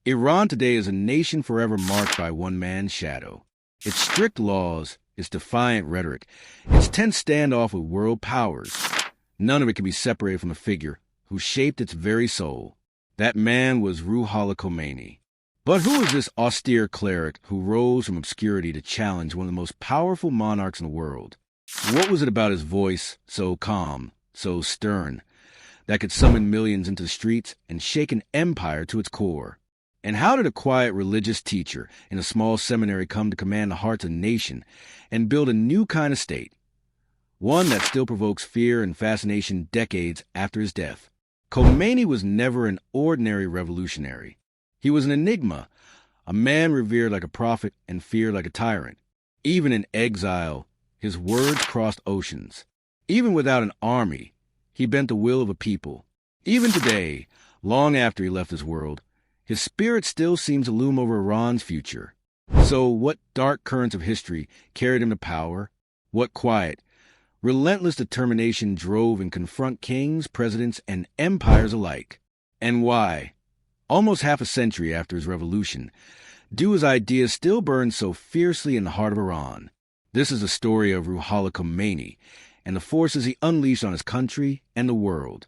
Iran today is a nation forever marked by one man's shadow. Its strict laws, its defiant rhetoric, its tense standoff with world powers. None of it can be separated from a figure who shaped its very soul. That man was Ruhollah Khomeini. But who is this austere cleric who rose from obscurity to challenge one of the most powerful monarchs in the world? What was it about his voice, so calm, so stern, that could summon millions into the streets and shake an empire to its core? And how did a quiet religious teacher in a small seminary come to command the hearts of a nation and build a new kind of state? One that still provokes fear and fascination decades after his death. Khomeini was never an ordinary revolutionary. He was an enigma, a man revered like a prophet and feared like a tyrant. Even in exile, his words crossed oceans. Even without an army, he bent the will of a people. Even today, long after he left this world, his spirit still seems to loom over Iran's future. So what dark currents of history carried him to power? What quiet, relentless determination drove and confront kings, presidents, and empires alike? And why, almost half a century after his revolution, do his ideas still burn so fiercely in the heart of Iran? This is the story of Ruhollah Khomeini and the forces he unleashed on his country and the world.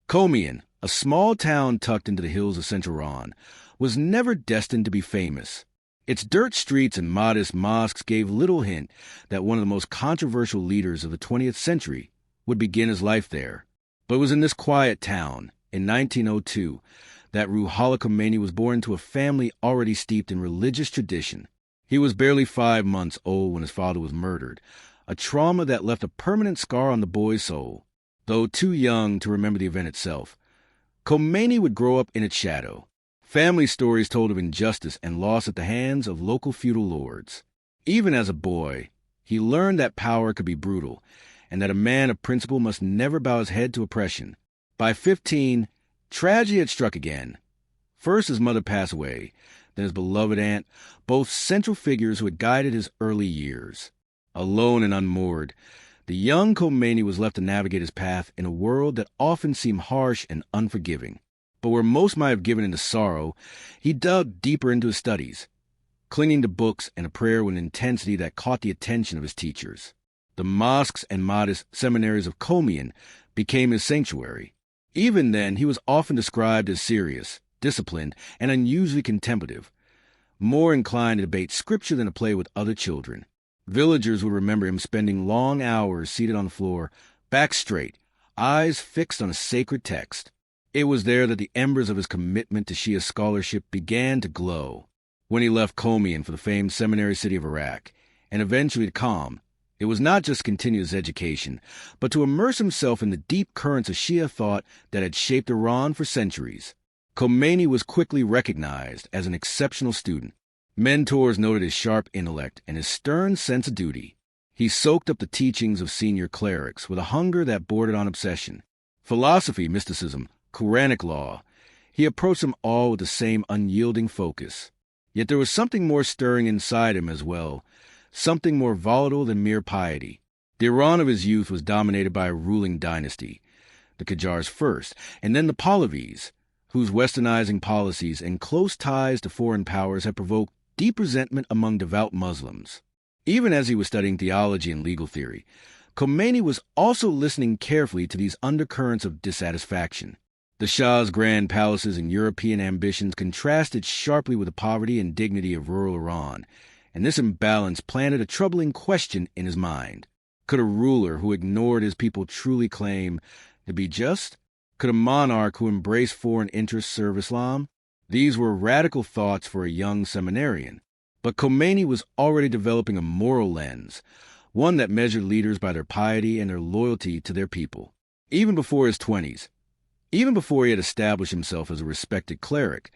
Khomeini, a small town tucked into the hills of central Iran, was never destined to be famous. Its dirt streets and modest mosques gave little hint that one of the most controversial leaders of the 20th century would begin his life there. But it was in this quiet town, in 1902, that Ruhollah Khomeini was born into a family already steeped in religious tradition. He was barely 5 months old when his father was murdered, a trauma that left a permanent scar on the boy's soul. Though too young to remember the event itself, Khomeini would grow up in its shadow. Family stories told of injustice and loss at the hands of local feudal lords. Even as a boy, he learned that power could be brutal, and that a man of principle must never bow his head to oppression. By 15, tragedy had struck again. First his mother passed away, then his beloved aunt, both central figures who had guided his early years. Alone and unmoored, the young Khomeini was left to navigate his path in a world that often seemed harsh and unforgiving. But where most might have given in to sorrow, he dug deeper into his studies, clinging to books and a prayer with an intensity that caught the attention of his teachers. The mosques and modest seminaries of Khomeini became his sanctuary. Even then, he was often described as serious, disciplined, and unusually contemplative, more inclined to debate scripture than to play with other children. Villagers would remember him spending long hours seated on the floor, back straight, eyes fixed on a sacred text. It was there that the embers of his commitment to Shia scholarship began to glow. When he left Khomeini for the famed seminary city of Iraq, and eventually to Qom, it was not just to continue his education, but to immerse himself in the deep currents of Shia thought that had shaped Iran for centuries. Khomeini was quickly recognized as an exceptional student. Mentors noted his sharp intellect and his stern sense of duty. He soaked up the teachings of senior clerics with a hunger that bordered on obsession. Philosophy, mysticism, Quranic law, he approached them all with the same unyielding focus. Yet there was something more stirring inside him as well, something more volatile than mere piety. The Iran of his youth was dominated by a ruling dynasty, the Qajars first, and then the Pahlavis, whose westernizing policies and close ties to foreign powers had provoked deep resentment among devout Muslims. Even as he was studying theology and legal theory, Khomeini was also listening carefully to these undercurrents of dissatisfaction. The Shah's grand palaces and European ambitions contrasted sharply with the poverty and dignity of rural Iran, and this imbalance planted a troubling question in his mind. Could a ruler who ignored his people truly claim to be just? Could a monarch who embraced foreign interests serve Islam? These were radical thoughts for a young seminarian. But Khomeini was already developing a moral lens, one that measured leaders by their piety and their loyalty to their people. Even before his 20s, even before he had established himself as a respected cleric,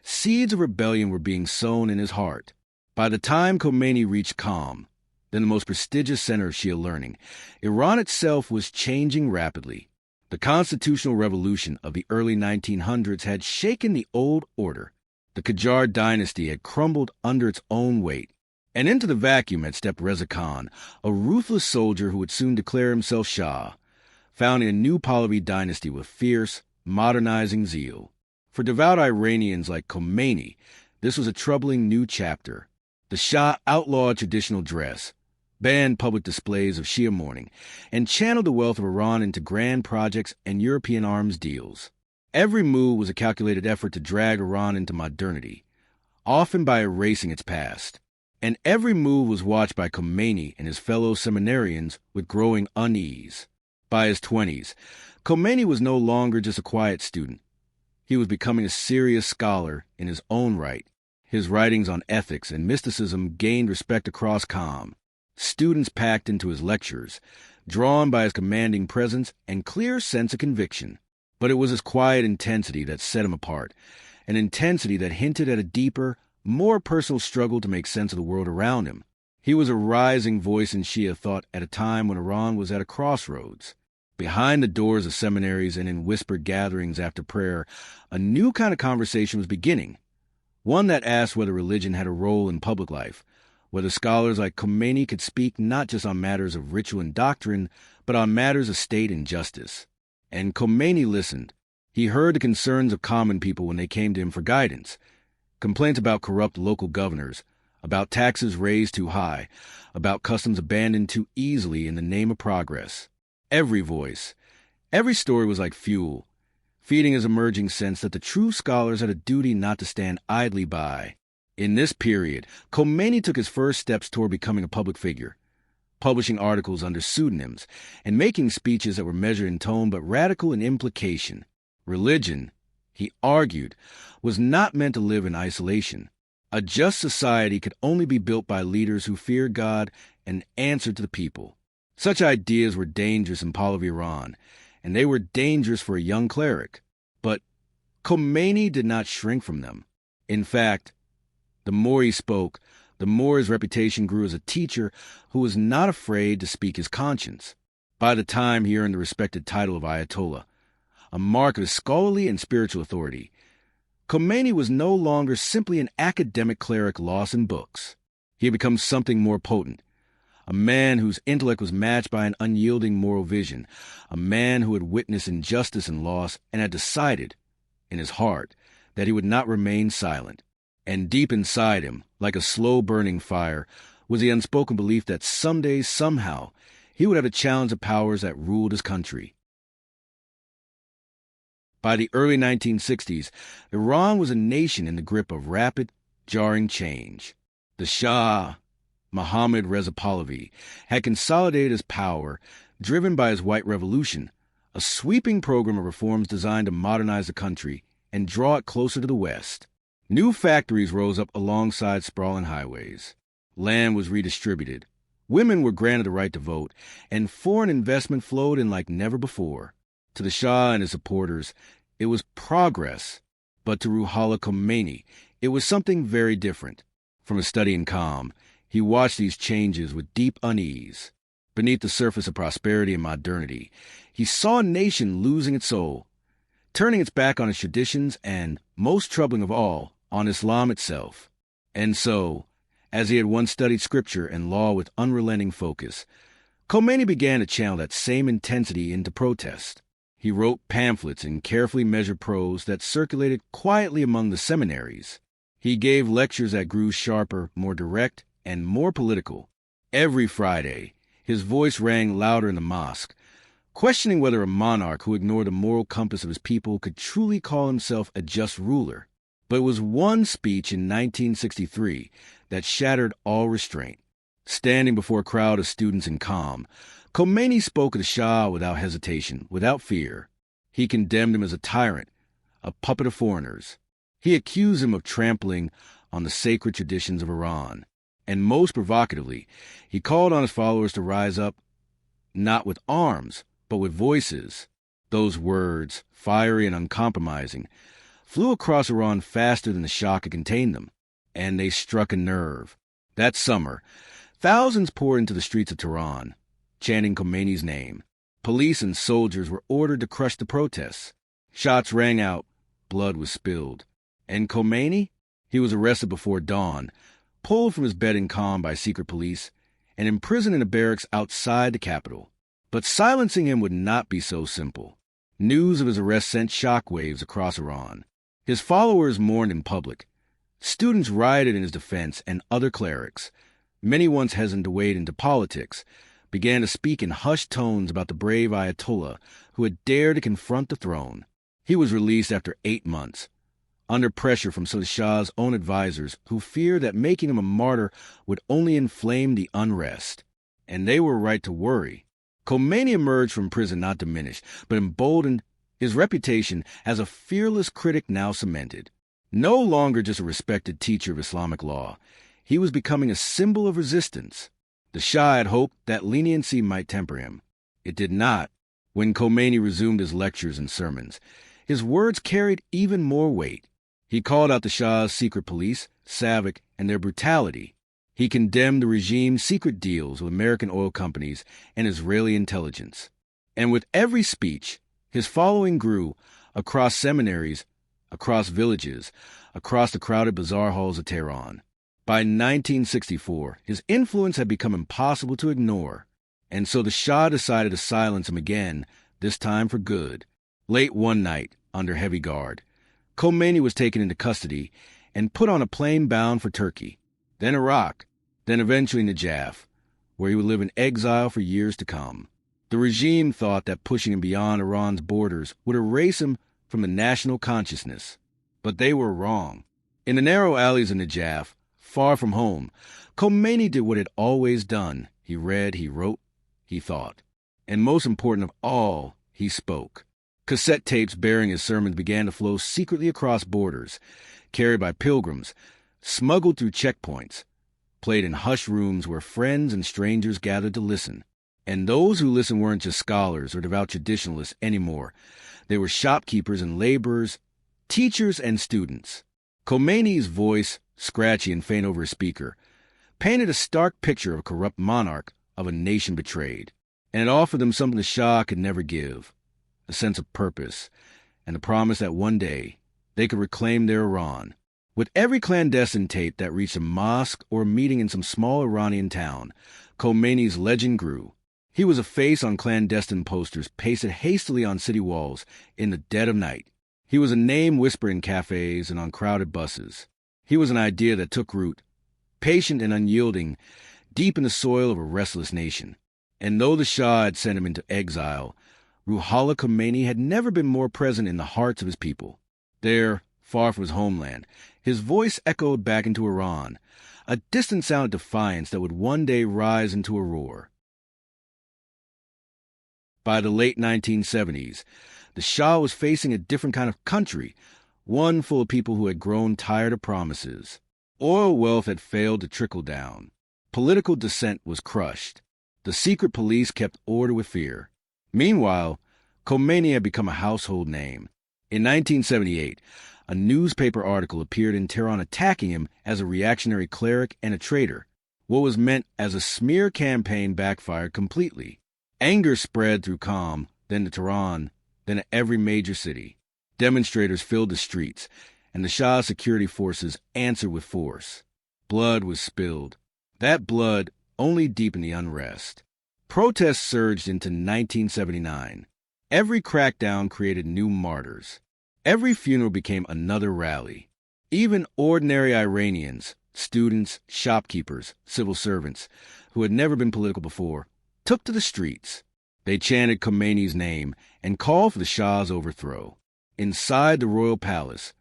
seeds of rebellion were being sown in his heart. By the time Khomeini reached Qom, then the most prestigious center of Shia learning, Iran itself was changing rapidly. The constitutional revolution of the early 1900s had shaken the old order. The Qajar dynasty had crumbled under its own weight. And into the vacuum had stepped Reza Khan, a ruthless soldier who would soon declare himself Shah, founding a new Pahlavi dynasty with fierce, modernizing zeal. For devout Iranians like Khomeini, this was a troubling new chapter. The Shah outlawed traditional dress, banned public displays of Shia mourning, and channeled the wealth of Iran into grand projects and European arms deals. Every move was a calculated effort to drag Iran into modernity, often by erasing its past. And every move was watched by Khomeini and his fellow seminarians with growing unease. By his 20s, Khomeini was no longer just a quiet student. He was becoming a serious scholar in his own right. His writings on ethics and mysticism gained respect across Qom. Students packed into his lectures, drawn by his commanding presence and clear sense of conviction. But it was his quiet intensity that set him apart, an intensity that hinted at a deeper, more personal struggle to make sense of the world around him. He was a rising voice in Shia thought at a time when Iran was at a crossroads. Behind the doors of seminaries and in whispered gatherings after prayer, a new kind of conversation was beginning, one that asked whether religion had a role in public life, whether scholars like Khomeini could speak not just on matters of ritual and doctrine, but on matters of state and justice. And Khomeini listened. He heard the concerns of common people when they came to him for guidance. Complaints about corrupt local governors, about taxes raised too high, about customs abandoned too easily in the name of progress. Every voice, every story was like fuel, feeding his emerging sense that the true scholars had a duty not to stand idly by. In this period, Khomeini took his first steps toward becoming a public figure, publishing articles under pseudonyms and making speeches that were measured in tone but radical in implication. Religion, he argued, was not meant to live in isolation. A just society could only be built by leaders who feared God and answered to the people. Such ideas were dangerous in Pahlavi Iran, and they were dangerous for a young cleric. But Khomeini did not shrink from them. In fact, the more he spoke, the more his reputation grew as a teacher who was not afraid to speak his conscience. By the time he earned the respected title of Ayatollah, a mark of his scholarly and spiritual authority, Khomeini was no longer simply an academic cleric lost in books. He had become something more potent, a man whose intellect was matched by an unyielding moral vision, a man who had witnessed injustice and loss and had decided, in his heart, that he would not remain silent. And deep inside him, like a slow-burning fire, was the unspoken belief that someday, somehow, he would have to challenge the powers that ruled his country. By the early 1960s, Iran was a nation in the grip of rapid, jarring change. The Shah, Mohammad Reza Pahlavi, had consolidated his power, driven by his White Revolution, a sweeping program of reforms designed to modernize the country and draw it closer to the West. New factories rose up alongside sprawling highways. Land was redistributed. Women were granted the right to vote, and foreign investment flowed in like never before. To the Shah and his supporters, it was progress. But to Ruhollah Khomeini, it was something very different. From a study in Qom, he watched these changes with deep unease. Beneath the surface of prosperity and modernity, he saw a nation losing its soul, turning its back on its traditions and, most troubling of all, on Islam itself. And so, as he had once studied scripture and law with unrelenting focus, Khomeini began to channel that same intensity into protest. He wrote pamphlets in carefully measured prose that circulated quietly among the seminaries. He gave lectures that grew sharper, more direct, and more political. Every Friday, his voice rang louder in the mosque, questioning whether a monarch who ignored the moral compass of his people could truly call himself a just ruler. But it was one speech in 1963 that shattered all restraint. Standing before a crowd of students in Qom, Khomeini spoke of the Shah without hesitation, without fear. He condemned him as a tyrant, a puppet of foreigners. He accused him of trampling on the sacred traditions of Iran. And most provocatively, he called on his followers to rise up, not with arms, but with voices. Those words, fiery and uncompromising, flew across Iran faster than the Shah could contain them, and they struck a nerve. That summer, thousands poured into the streets of Tehran, chanting Khomeini's name. Police and soldiers were ordered to crush the protests. Shots rang out, blood was spilled. And Khomeini? He was arrested before dawn, pulled from his bed in Qom by secret police, and imprisoned in a barracks outside the capital. But silencing him would not be so simple. News of his arrest sent shockwaves across Iran. His followers mourned in public. Students rioted in his defense, and other clerics, many once hesitant to wade into politics, began to speak in hushed tones about the brave Ayatollah who had dared to confront the throne. He was released after 8 months, under pressure from some of the Shah's own advisors who feared that making him a martyr would only inflame the unrest. And they were right to worry. Khomeini emerged from prison not diminished, but emboldened, his reputation as a fearless critic now cemented. No longer just a respected teacher of Islamic law, he was becoming a symbol of resistance. The Shah had hoped that leniency might temper him. It did not. When Khomeini resumed his lectures and sermons, his words carried even more weight. He called out the Shah's secret police, SAVAK, and their brutality. He condemned the regime's secret deals with American oil companies and Israeli intelligence. And with every speech, his following grew across seminaries, across villages, across the crowded bazaar halls of Tehran. By 1964, his influence had become impossible to ignore, and so the Shah decided to silence him again, this time for good. Late one night, under heavy guard, Khomeini was taken into custody and put on a plane bound for Turkey, then Iraq, then eventually Najaf, where he would live in exile for years to come. The regime thought that pushing him beyond Iran's borders would erase him from the national consciousness. But they were wrong. In the narrow alleys of Najaf, far from home, Khomeini did what he had always done. He read, he wrote, he thought. And most important of all, he spoke. Cassette tapes bearing his sermons began to flow secretly across borders, carried by pilgrims, smuggled through checkpoints, played in hushed rooms where friends and strangers gathered to listen. And those who listened weren't just scholars or devout traditionalists anymore. They were shopkeepers and laborers, teachers and students. Khomeini's voice, scratchy and faint over a speaker, painted a stark picture of a corrupt monarch, of a nation betrayed. And it offered them something the Shah could never give, a sense of purpose, and the promise that one day they could reclaim their Iran. With every clandestine tape that reached a mosque or a meeting in some small Iranian town, Khomeini's legend grew. He was a face on clandestine posters pasted hastily on city walls in the dead of night. He was a name whispered in cafes and on crowded buses. He was an idea that took root, patient and unyielding, deep in the soil of a restless nation. And though the Shah had sent him into exile, Ruhollah Khomeini had never been more present in the hearts of his people. There, far from his homeland, his voice echoed back into Iran, a distant sound of defiance that would one day rise into a roar. By the late 1970s, the Shah was facing a different kind of country, one full of people who had grown tired of promises. Oil wealth had failed to trickle down. Political dissent was crushed. The secret police kept order with fear. Meanwhile, Khomeini had become a household name. In 1978, a newspaper article appeared in Tehran attacking him as a reactionary cleric and a traitor. What was meant as a smear campaign backfired completely. Anger spread through Qom, then to Tehran, then to every major city. Demonstrators filled the streets, and the Shah's security forces answered with force. Blood was spilled. That blood only deepened the unrest. Protests surged into 1979. Every crackdown created new martyrs. Every funeral became another rally. Even ordinary Iranians, students, shopkeepers, civil servants, who had never been political before, took to the streets. They chanted Khomeini's name and called for the Shah's overthrow. Inside the royal palace,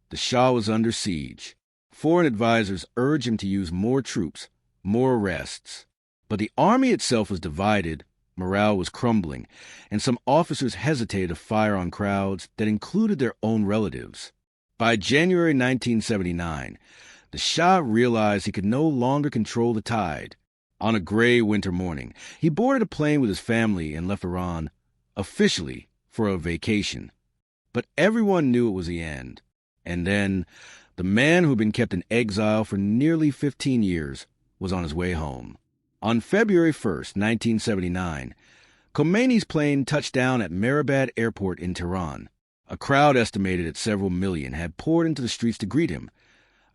the Shah was under siege. Foreign advisors urged him to use more troops, more arrests. But the army itself was divided, morale was crumbling, and some officers hesitated to fire on crowds that included their own relatives. By January 1979, the Shah realized he could no longer control the tide. On a gray winter morning, he boarded a plane with his family and left Iran, officially, for a vacation. But everyone knew it was the end. And then, the man who'd been kept in exile for nearly 15 years was on his way home. On February 1st, 1979, Khomeini's plane touched down at Mehrabad Airport in Tehran. A crowd estimated at several million had poured into the streets to greet him,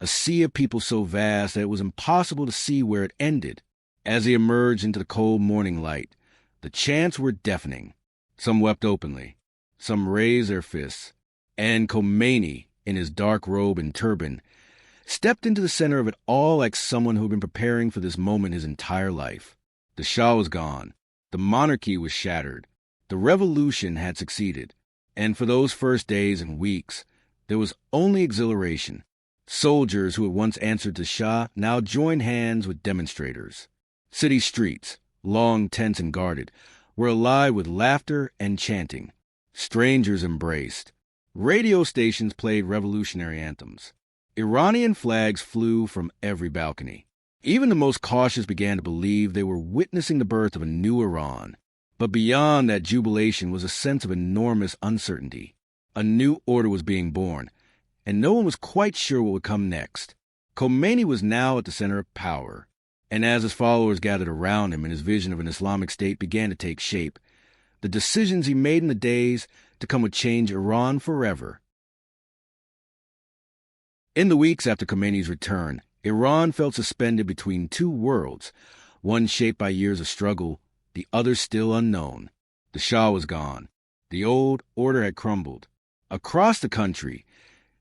a sea of people so vast that it was impossible to see where it ended. As he emerged into the cold morning light, the chants were deafening. Some wept openly, some raised their fists, and Khomeini in his dark robe and turban, stepped into the center of it all like someone who had been preparing for this moment his entire life. The Shah was gone. The monarchy was shattered. The revolution had succeeded. And for those first days and weeks, there was only exhilaration. Soldiers who had once answered to Shah now joined hands with demonstrators. City streets, long tense and guarded, were alive with laughter and chanting. Strangers embraced. Radio stations played revolutionary anthems. Iranian flags flew from every balcony. Even the most cautious began to believe they were witnessing the birth of a new Iran. But beyond that jubilation was a sense of enormous uncertainty. A new order was being born, and no one was quite sure what would come next. Khomeini was now at the center of power, and as his followers gathered around him and his vision of an Islamic state began to take shape, the decisions he made in the days to come would change Iran forever. In the weeks after Khomeini's return, Iran felt suspended between two worlds, one shaped by years of struggle, the other still unknown. The Shah was gone. The old order had crumbled. Across the country,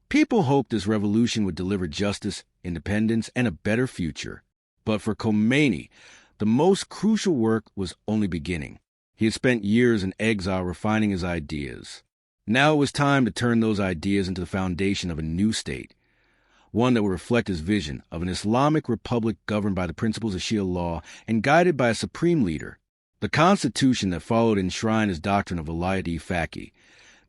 people hoped this revolution would deliver justice, independence, and a better future. But for Khomeini, the most crucial work was only beginning. He had spent years in exile refining his ideas. Now it was time to turn those ideas into the foundation of a new state, one that would reflect his vision of an Islamic Republic governed by the principles of Shia law and guided by a supreme leader. The constitution that followed enshrined his doctrine of Vilayat-e-Faqih,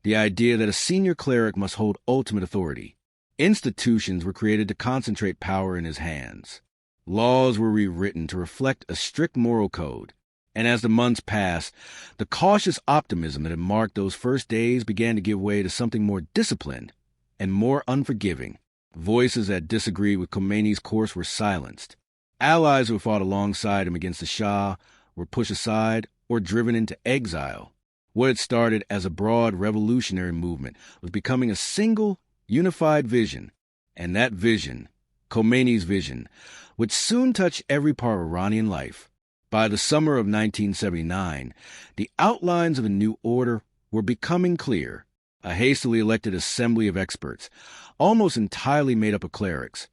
the idea that a senior cleric must hold ultimate authority. Institutions were created to concentrate power in his hands. Laws were rewritten to reflect a strict moral code. And as the months passed, the cautious optimism that had marked those first days began to give way to something more disciplined and more unforgiving. Voices that disagreed with Khomeini's course were silenced. Allies who fought alongside him against the Shah were pushed aside or driven into exile. What had started as a broad revolutionary movement was becoming a single, unified vision. And that vision, Khomeini's vision, would soon touch every part of Iranian life. By the summer of 1979, the outlines of a new order were becoming clear. A hastily elected assembly of experts, almost entirely made up of clerics,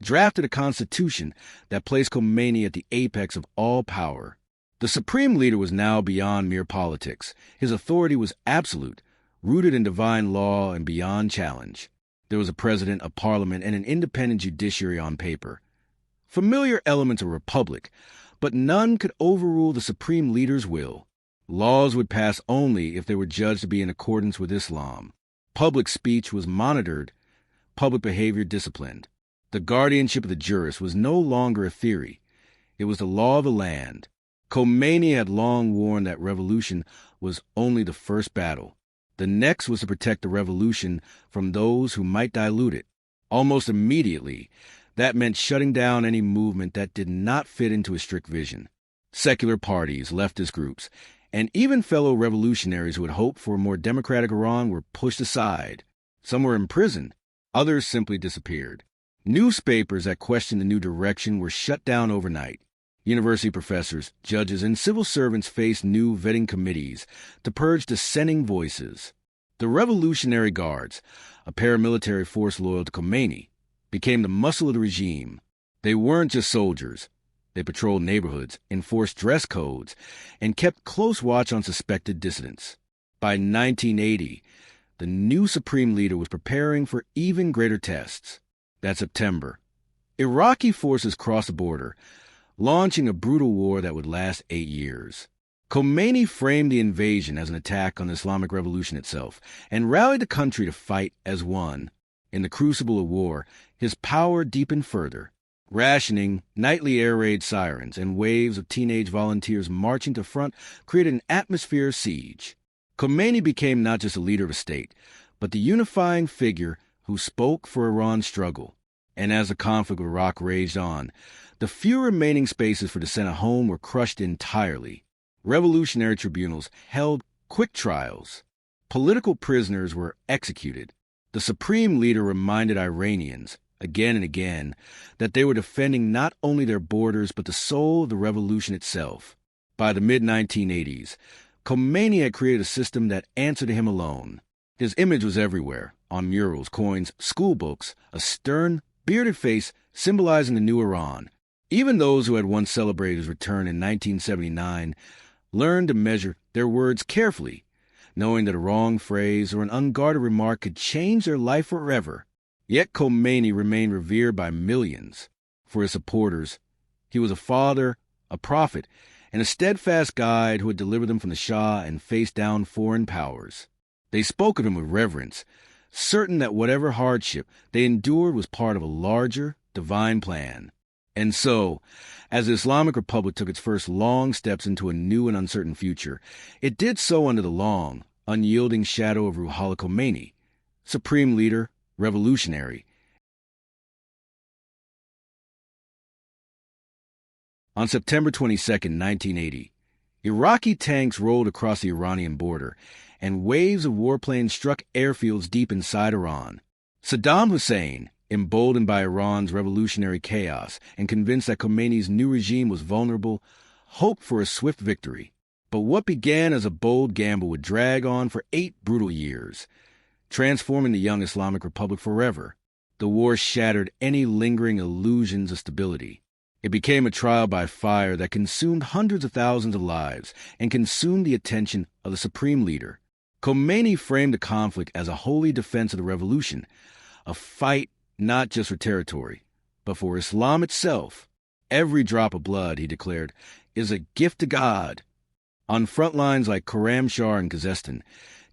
drafted a constitution that placed Khomeini at the apex of all power. The supreme leader was now beyond mere politics. His authority was absolute, rooted in divine law and beyond challenge. There was a president, a parliament, and an independent judiciary on paper. Familiar elements of a republic, but none could overrule the supreme leader's will. Laws would pass only if they were judged to be in accordance with Islam. Public speech was monitored, public behavior disciplined. The guardianship of the jurist was no longer a theory. It was the law of the land. Khomeini had long warned that revolution was only the first battle. The next was to protect the revolution from those who might dilute it. Almost immediately, that meant shutting down any movement that did not fit into a strict vision. Secular parties, leftist groups, and even fellow revolutionaries who had hoped for a more democratic Iran were pushed aside. Some were imprisoned. Others simply disappeared. Newspapers that questioned the new direction were shut down overnight. University professors, judges, and civil servants faced new vetting committees to purge dissenting voices. The Revolutionary Guards, a paramilitary force loyal to Khomeini, became the muscle of the regime. They weren't just soldiers. They patrolled neighborhoods, enforced dress codes, and kept close watch on suspected dissidents. By 1980, the new supreme leader was preparing for even greater tests. That September, Iraqi forces crossed the border, launching a brutal war that would last 8 years. Khomeini framed the invasion as an attack on the Islamic Revolution itself and rallied the country to fight as one. In the crucible of war, his power deepened further. Rationing, nightly air raid sirens, and waves of teenage volunteers marching to front created an atmosphere of siege. Khomeini became not just a leader of a state, but the unifying figure who spoke for Iran's struggle. And as the conflict with Iraq raged on, the few remaining spaces for dissent at home were crushed entirely. Revolutionary tribunals held quick trials. Political prisoners were executed. The supreme leader reminded Iranians, again and again, that they were defending not only their borders but the soul of the revolution itself. By the mid-1980s, Khomeini had created a system that answered to him alone. His image was everywhere, On murals, coins, school books, a stern, bearded face symbolizing the new Iran. Even those who had once celebrated his return in 1979 learned to measure their words carefully, knowing that a wrong phrase or an unguarded remark could change their life forever. Yet Khomeini remained revered by millions. For his supporters, he was a father, a prophet, and a steadfast guide who had delivered them from the Shah and faced down foreign powers. They spoke of him with reverence, certain that whatever hardship they endured was part of a larger, divine plan. And so, as the Islamic Republic took its first long steps into a new and uncertain future, it did so under the long, unyielding shadow of Ruhollah Khomeini, supreme leader, revolutionary. On September 22, 1980, Iraqi tanks rolled across the Iranian border, and waves of warplanes struck airfields deep inside Iran. Saddam Hussein, emboldened by Iran's revolutionary chaos and convinced that Khomeini's new regime was vulnerable, hoped for a swift victory. But what began as a bold gamble would drag on for 8 brutal years, transforming the young Islamic Republic forever. The war shattered any lingering illusions of stability. It became a trial by fire that consumed hundreds of thousands of lives and consumed the attention of the supreme leader. Khomeini framed the conflict as a holy defense of the revolution, a fight not just for territory, but for Islam itself. Every drop of blood, he declared, is a gift to God. On front lines like Khorramshahr and Khuzestan,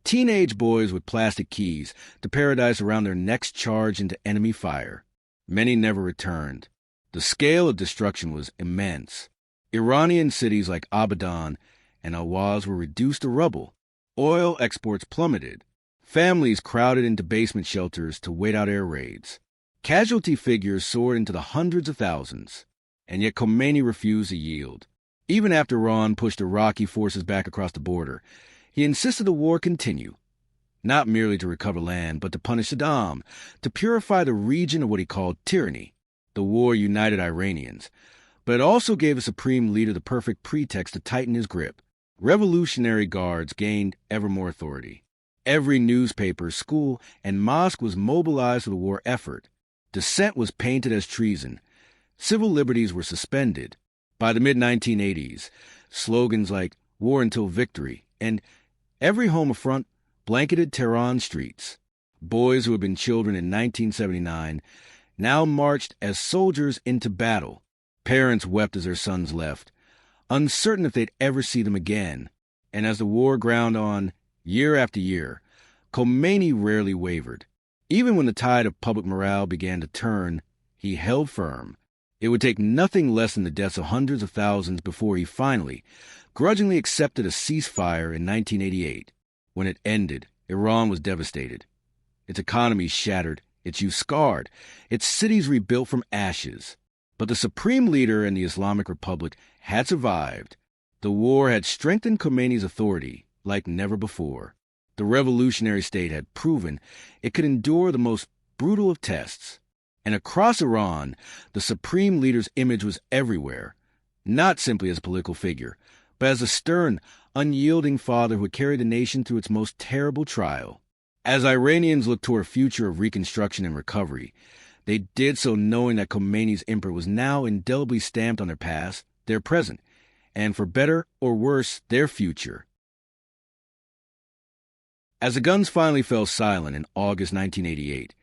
teenage boys with plastic keys to paradise around their next charge into enemy fire. Many never returned. The scale of destruction was immense. Iranian cities like Abadan and Awaz were reduced to rubble. Oil exports plummeted. Families crowded into basement shelters to wait out air raids. Casualty figures soared into the hundreds of thousands. And yet Khomeini refused to yield. Even after Iran pushed Iraqi forces back across the border, he insisted the war continue, not merely to recover land, but to punish Saddam, to purify the region of what he called tyranny. The war united Iranians, but it also gave a supreme leader the perfect pretext to tighten his grip. Revolutionary guards gained ever more authority. Every newspaper, school, and mosque was mobilized for the war effort. Dissent was painted as treason. Civil liberties were suspended. By the mid-1980s, slogans like "War Until Victory" and "Every Home a Front" blanketed Tehran streets. Boys who had been children in 1979 now marched as soldiers into battle. Parents wept as their sons left, uncertain if they'd ever see them again. And as the war ground on, year after year, Khomeini rarely wavered. Even when the tide of public morale began to turn, he held firm. It would take nothing less than the deaths of hundreds of thousands before he finally, grudgingly accepted a ceasefire in 1988. When it ended, Iran was devastated. Its economy shattered, its youth scarred, its cities rebuilt from ashes. But the supreme leader in the Islamic Republic had survived. The war had strengthened Khomeini's authority like never before. The revolutionary state had proven it could endure the most brutal of tests. And across Iran, the supreme leader's image was everywhere, not simply as a political figure, but as a stern, unyielding father who would carry the nation through its most terrible trial. As Iranians looked toward a future of reconstruction and recovery, they did so knowing that Khomeini's imprint was now indelibly stamped on their past, their present, and for better or worse, their future. As the guns finally fell silent in August 1988,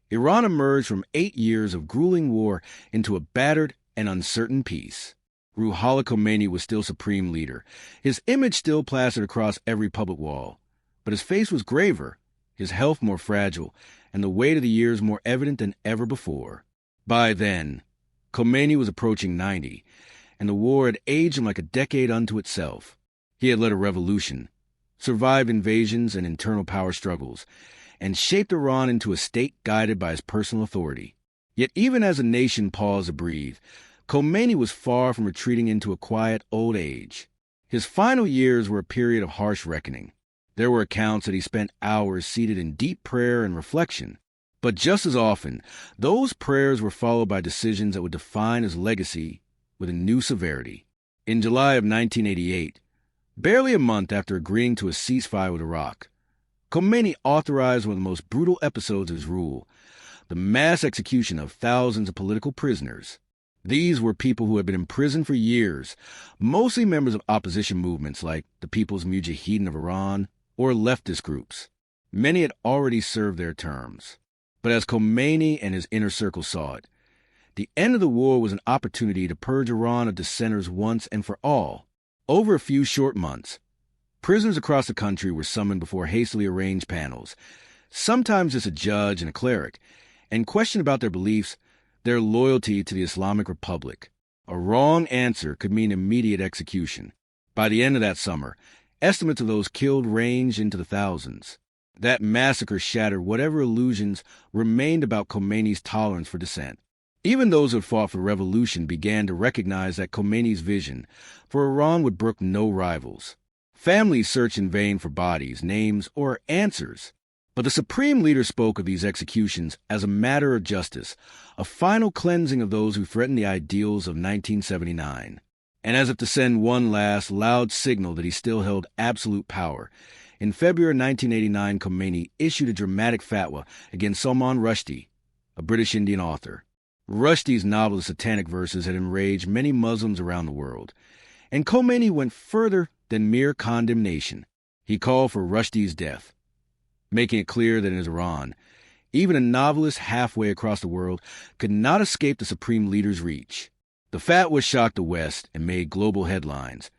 Iran emerged from 8 years of grueling war into a battered and uncertain peace. Ruhollah Khomeini was still supreme leader, his image still plastered across every public wall. But his face was graver, his health more fragile, and the weight of the years more evident than ever before. By then, Khomeini was approaching 90, and the war had aged him like a decade unto itself. He had led a revolution, survived invasions and internal power struggles, and shaped Iran into a state guided by his personal authority. Yet even as the nation paused to breathe, Khomeini was far from retreating into a quiet old age. His final years were a period of harsh reckoning. There were accounts that he spent hours seated in deep prayer and reflection. But just as often, those prayers were followed by decisions that would define his legacy with a new severity. In July of 1988, barely a month after agreeing to a ceasefire with Iraq, Khomeini authorized one of the most brutal episodes of his rule, the mass execution of thousands of political prisoners. These were people who had been imprisoned for years, mostly members of opposition movements like the People's Mujahideen of Iran or leftist groups. Many had already served their terms. But as Khomeini and his inner circle saw it, the end of the war was an opportunity to purge Iran of dissenters once and for all. Over a few short months, prisoners across the country were summoned before hastily arranged panels, sometimes just a judge and a cleric, and questioned about their beliefs, their loyalty to the Islamic Republic. A wrong answer could mean immediate execution. By the end of that summer, estimates of those killed ranged into the thousands. That massacre shattered whatever illusions remained about Khomeini's tolerance for dissent. Even those who had fought for the revolution began to recognize that Khomeini's vision for Iran would brook no rivals. Families searched in vain for bodies, names, or answers. But the supreme leader spoke of these executions as a matter of justice, a final cleansing of those who threatened the ideals of 1979. And as if to send one last, loud signal that he still held absolute power, in February 1989, Khomeini issued a dramatic fatwa against Salman Rushdie, a British Indian author. Rushdie's novel The Satanic Verses had enraged many Muslims around the world, and Khomeini went further than mere condemnation. He called for Rushdie's death, making it clear that in Iran, even a novelist halfway across the world could not escape the supreme leader's reach. The fatwa shocked the West and made global headlines,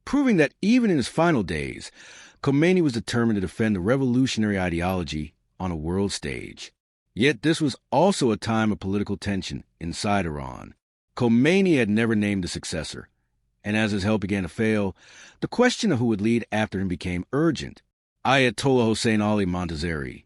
proving that even in his final days, Khomeini was determined to defend the revolutionary ideology on a world stage. Yet this was also a time of political tension inside Iran. Khomeini had never named a successor, and as his health began to fail, the question of who would lead after him became urgent. Ayatollah Hossein Ali Montazeri,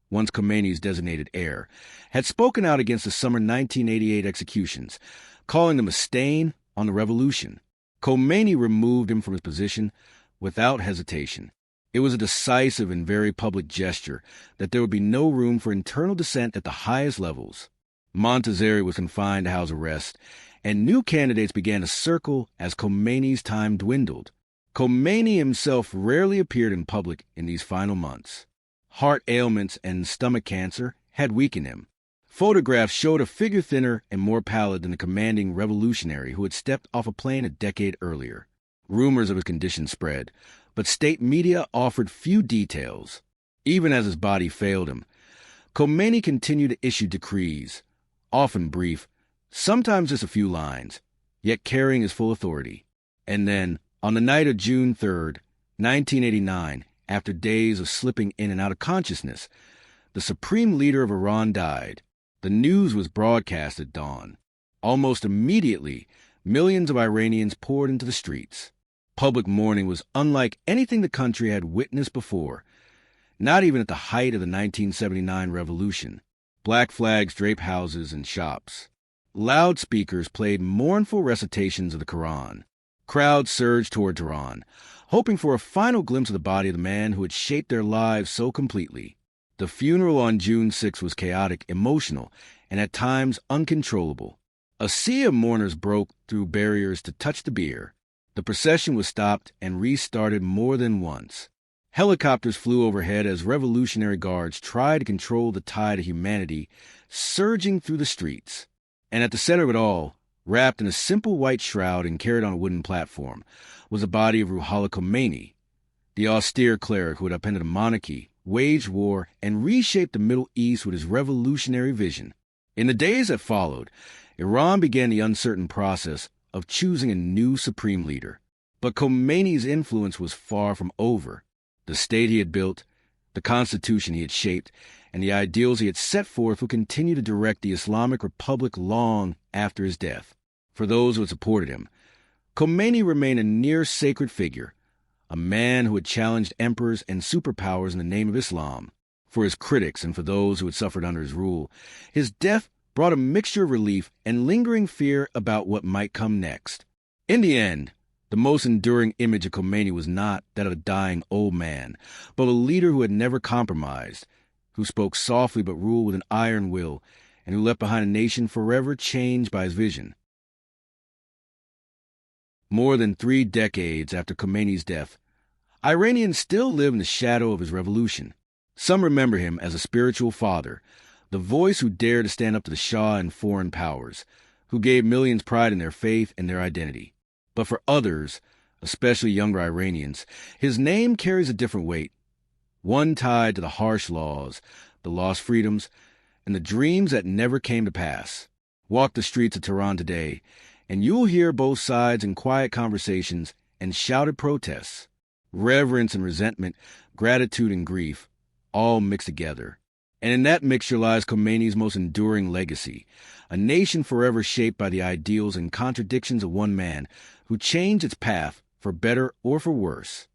once Khomeini's designated heir, had spoken out against the summer 1988 executions, calling them a stain on the revolution. Khomeini removed him from his position without hesitation. It was a decisive and very public gesture that there would be no room for internal dissent at the highest levels. Montazeri was confined to house arrest, and new candidates began to circle as Khomeini's time dwindled. Khomeini himself rarely appeared in public in these final months. Heart ailments and stomach cancer had weakened him. Photographs showed a figure thinner and more pallid than the commanding revolutionary who had stepped off a plane a decade earlier. Rumors of his condition spread, but state media offered few details. Even as his body failed him, Khomeini continued to issue decrees, often brief, sometimes just a few lines, yet carrying his full authority. And then, on the night of June 3rd, 1989, after days of slipping in and out of consciousness, the supreme leader of Iran died. The news was broadcast at dawn. Almost immediately, millions of Iranians poured into the streets. Public mourning was unlike anything the country had witnessed before, not even at the height of the 1979 revolution. Black flags draped houses and shops. Loudspeakers played mournful recitations of the Quran. Crowds surged toward Tehran, hoping for a final glimpse of the body of the man who had shaped their lives so completely. The funeral on June 6 was chaotic, emotional, and at times uncontrollable. A sea of mourners broke through barriers to touch the bier. The procession was stopped and restarted more than once. Helicopters flew overhead as Revolutionary Guards tried to control the tide of humanity surging through the streets. And at the center of it all, wrapped in a simple white shroud and carried on a wooden platform, was the body of Ruhollah Khomeini, the austere cleric who had upended a monarchy, waged war, and reshaped the Middle East with his revolutionary vision. In the days that followed, Iran began the uncertain process of choosing a new supreme leader. But Khomeini's influence was far from over. The state he had built, the constitution he had shaped, and the ideals he had set forth would continue to direct the Islamic Republic long after his death. For those who had supported him, Khomeini remained a near-sacred figure, a man who had challenged emperors and superpowers in the name of Islam. For his critics and for those who had suffered under his rule, his death brought a mixture of relief and lingering fear about what might come next. In the end, the most enduring image of Khomeini was not that of a dying old man, but a leader who had never compromised, who spoke softly but ruled with an iron will, and who left behind a nation forever changed by his vision. More than 3 decades after Khomeini's death, Iranians still live in the shadow of his revolution. Some remember him as a spiritual father, the voice who dared to stand up to the Shah and foreign powers, who gave millions pride in their faith and their identity. But for others, especially younger Iranians, his name carries a different weight, one tied to the harsh laws, the lost freedoms, and the dreams that never came to pass. Walk the streets of Tehran today, and you'll hear both sides in quiet conversations and shouted protests, reverence and resentment, gratitude and grief, all mixed together. And in that mixture lies Khomeini's most enduring legacy, a nation forever shaped by the ideals and contradictions of one man who changed its path for better or for worse.